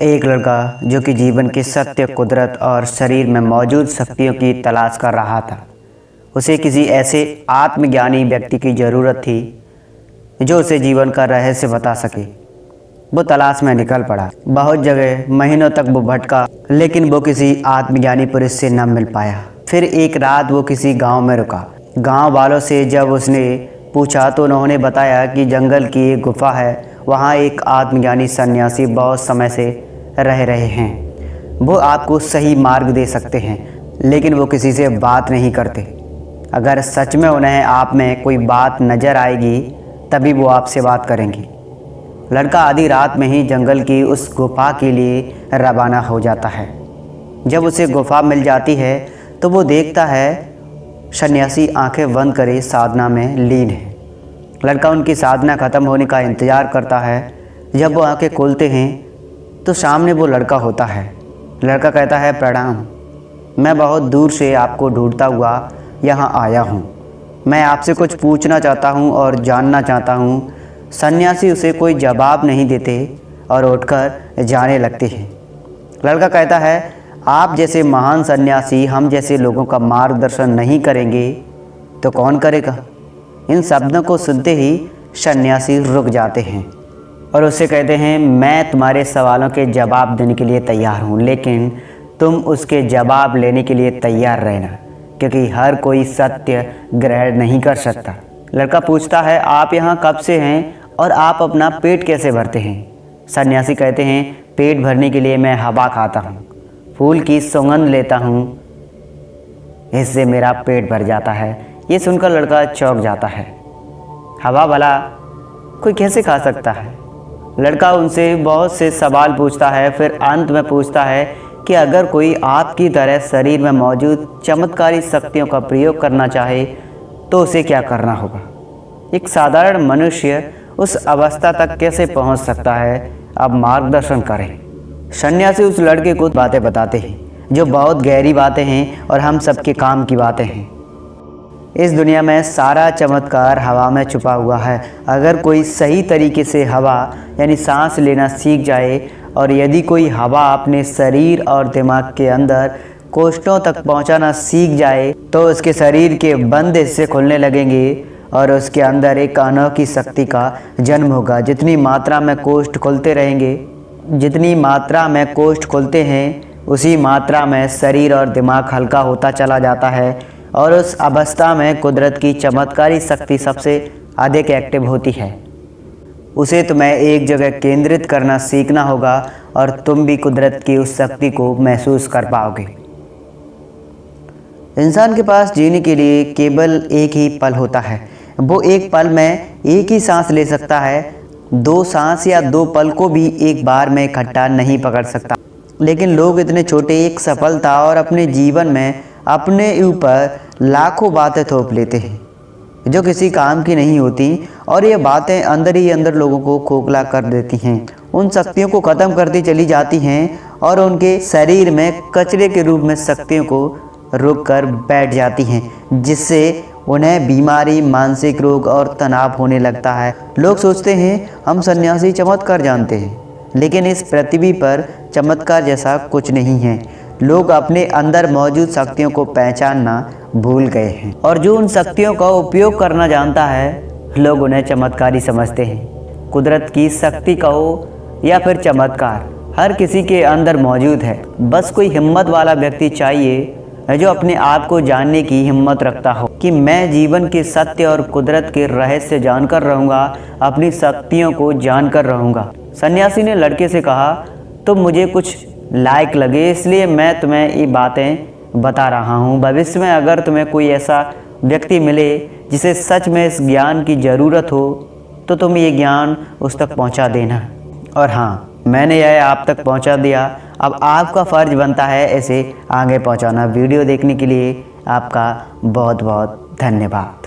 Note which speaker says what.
Speaker 1: एक लड़का जो कि जीवन की सत्य, कुदरत और शरीर में मौजूद शक्तियों की तलाश कर रहा था। उसे किसी ऐसे आत्मज्ञानी व्यक्ति की ज़रूरत थी जो उसे जीवन का रहस्य बता सके। वो तलाश में निकल पड़ा। बहुत जगह महीनों तक वो भटका, लेकिन वो किसी आत्मज्ञानी पुरुष से न मिल पाया। फिर एक रात वो किसी गांव में रुका। गांव वालों से जब उसने पूछा तो उन्होंने बताया कि जंगल की एक गुफा है, वहाँ एक आत्मज्ञानी सन्यासी बहुत समय से रह रहे हैं। वो आपको सही मार्ग दे सकते हैं, लेकिन वो किसी से बात नहीं करते। अगर सच में उन्हें आप में कोई बात नज़र आएगी तभी वो आपसे बात करेंगी। लड़का आधी रात में ही जंगल की उस गुफा के लिए रवाना हो जाता है। जब उसे गुफा मिल जाती है तो वो देखता है सन्यासी आंखें बंद करे साधना में लीन है। लड़का उनकी साधना ख़त्म होने का इंतज़ार करता है। जब वो आंखें खोलते हैं तो सामने वो लड़का होता है। लड़का कहता है, प्रणाम, मैं बहुत दूर से आपको ढूंढता हुआ यहाँ आया हूँ। मैं आपसे कुछ पूछना चाहता हूँ और जानना चाहता हूँ। सन्यासी उसे कोई जवाब नहीं देते और उठकर जाने लगते हैं। लड़का कहता है, आप जैसे महान सन्यासी हम जैसे लोगों का मार्गदर्शन नहीं करेंगे तो कौन करेगा। इन शब्दों को सुनते ही सन्यासी रुक जाते हैं और उससे कहते हैं, मैं तुम्हारे सवालों के जवाब देने के लिए तैयार हूँ, लेकिन तुम उसके जवाब लेने के लिए तैयार रहना, क्योंकि हर कोई सत्य ग्रहण नहीं कर सकता। लड़का पूछता है, आप यहाँ कब से हैं और आप अपना पेट कैसे भरते हैं। सन्यासी कहते हैं, पेट भरने के लिए मैं हवा खाता हूँ, फूल की सुगंध लेता हूँ, इससे मेरा पेट भर जाता है। ये सुनकर लड़का चौंक जाता है। हवा भला कोई कैसे खा सकता है। लड़का उनसे बहुत से सवाल पूछता है। फिर अंत में पूछता है कि अगर कोई आपकी तरह शरीर में मौजूद चमत्कारी शक्तियों का प्रयोग करना चाहे तो उसे क्या करना होगा। एक साधारण मनुष्य उस अवस्था तक कैसे पहुंच सकता है, अब मार्गदर्शन करें। सन्यासी उस लड़के को बातें बताते हैं जो बहुत गहरी बातें हैं और हम सबके काम की बातें हैं। इस दुनिया में सारा चमत्कार हवा में छुपा हुआ है। अगर कोई सही तरीके से हवा यानी सांस लेना सीख जाए और यदि कोई हवा अपने शरीर और दिमाग के अंदर कोष्ठों तक पहुंचाना सीख जाए तो उसके शरीर के बंद हिस्से खुलने लगेंगे और उसके अंदर एक अनोखी शक्ति का जन्म होगा। जितनी मात्रा में कोष्ठ खुलते रहेंगे, जितनी मात्रा में कोष्ठ खुलते हैं, उसी मात्रा में शरीर और दिमाग हल्का होता चला जाता है और उस अवस्था में कुदरत की चमत्कारी शक्ति सबसे अधिक एक्टिव होती है। उसे तुम्हें एक जगह केंद्रित करना सीखना होगा और तुम भी कुदरत की उस शक्ति को महसूस कर पाओगे। इंसान के पास जीने के लिए केवल एक ही पल होता है। वो एक पल में एक ही सांस ले सकता है। दो सांस या दो पल को भी एक बार में इकट्ठा नहीं पकड़ सकता। लेकिन लोग इतने छोटे एक सफलता और अपने जीवन में अपने ऊपर लाखों बातें थोप लेते हैं जो किसी काम की नहीं होती और ये बातें अंदर ही अंदर लोगों को खोखला कर देती हैं, उन शक्तियों को ख़त्म करती चली जाती हैं और उनके शरीर में कचरे के रूप में शक्तियों को रोक कर बैठ जाती हैं, जिससे उन्हें बीमारी, मानसिक रोग और तनाव होने लगता है। लोग सोचते हैं हम सन्यासी चमत्कार जानते हैं, लेकिन इस पृथ्वी पर चमत्कार जैसा कुछ नहीं है। लोग अपने अंदर मौजूद शक्तियों को पहचानना भूल गए हैं और जो उन शक्तियों का उपयोग करना जानता है लोग उन्हें चमत्कारी समझते हैं। कुदरत की शक्ति कहो या फिर चमत्कार, हर किसी के अंदर मौजूद है। बस कोई हिम्मत वाला व्यक्ति चाहिए जो अपने आप को जानने की हिम्मत रखता हो कि मैं जीवन के सत्य और कुदरत के रहस्य जानकर रहूँगा, अपनी शक्तियों को जानकर रहूँगा। सन्यासी ने लड़के से कहा, तुम मुझे कुछ लायक लगे इसलिए मैं तुम्हें ये बातें बता रहा हूँ। भविष्य में अगर तुम्हें कोई ऐसा व्यक्ति मिले जिसे सच में इस ज्ञान की ज़रूरत हो तो तुम ये ज्ञान उस तक पहुँचा देना। और हाँ, मैंने यह आप तक पहुँचा दिया। अब आपका फ़र्ज़ बनता है इसे आगे पहुँचाना। वीडियो देखने के लिए आपका बहुत बहुत धन्यवाद।